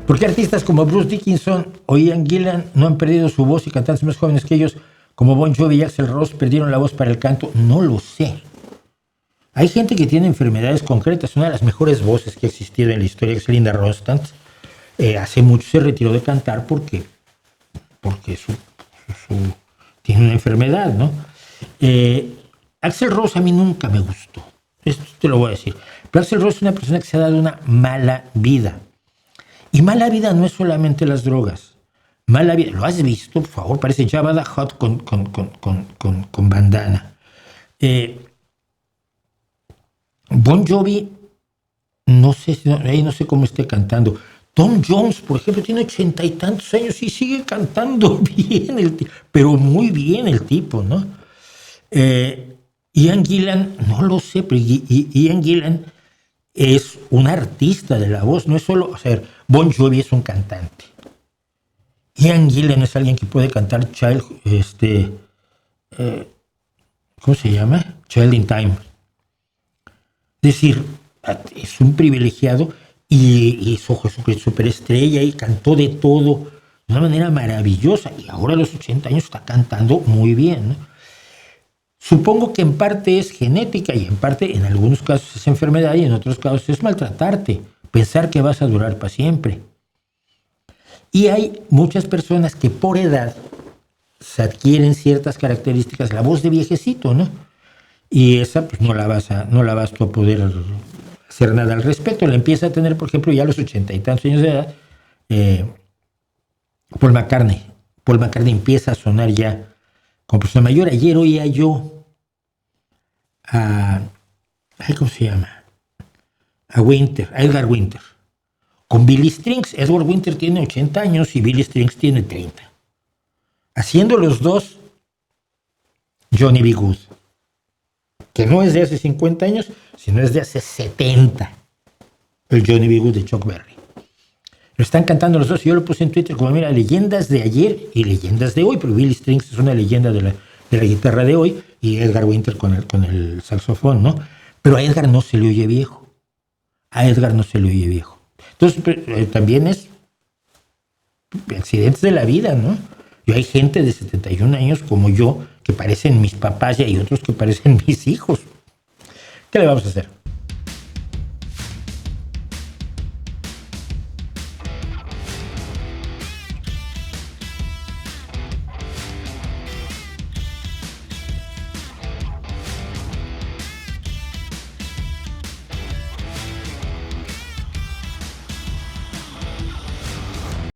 ¿Por qué artistas como Bruce Dickinson o Ian Gillan no han perdido su voz y cantantes más jóvenes que ellos, como Bon Jovi y Axl Rose, perdieron la voz para el canto? No lo sé. Hay gente que tiene enfermedades concretas. Una de las mejores voces que ha existido en la historia es Linda Ronstadt. Hace mucho se retiró de cantar porque tiene una enfermedad, ¿no? Axl Rose a mí nunca me gustó. Esto te lo voy a decir. Pero Axl Rose es una persona que se ha dado una mala vida. Y mala vida no es solamente las drogas. Mala vida, ¿lo has visto? Por favor, parece Jabba the Hutt con bandana. Bon Jovi, no sé cómo esté cantando. Tom Jones, por ejemplo, tiene 80 y tantos años y sigue cantando bien, pero muy bien el tipo, ¿no? Ian Gillan, no lo sé, pero Ian Gillan es un artista de la voz, no es solo, o sea, Bon Jovi es un cantante. Ian Gillan es alguien que puede cantar ¿cómo se llama? Child in Time. Es decir, es un privilegiado y es superestrella y cantó de todo de una manera maravillosa. Y ahora a los 80 años está cantando muy bien, ¿no? Supongo que en parte es genética y en parte, en algunos casos, es enfermedad y en otros casos es maltratarte, pensar que vas a durar para siempre. Y hay muchas personas que por edad se adquieren ciertas características, la voz de viejecito, ¿no? Y esa pues no la vas tú a poder hacer nada al respecto. La empieza a tener, por ejemplo, ya a los 80 y tantos años de edad, Paul McCartney. Paul McCartney empieza a sonar ya como persona mayor. Ayer oía yo ¿cómo se llama? A Edgar Winter. Con Billy Strings. Edward Winter tiene 80 años y Billy Strings tiene 30. Haciendo los dos Johnny B. Good, que no es de hace 50 años, sino es de hace 70. El Johnny B. Good de Chuck Berry. Lo están cantando los dos y yo lo puse en Twitter como, mira, leyendas de ayer y leyendas de hoy, pero Billy Strings es una leyenda de la guitarra de hoy y Edgar Winter con el saxofón, ¿no? Pero a Edgar no se le oye viejo. Entonces, también es accidentes de la vida, ¿no? Yo hay gente de 71 años como yo que parecen mis papás y hay otros que parecen mis hijos. ¿Qué le vamos a hacer?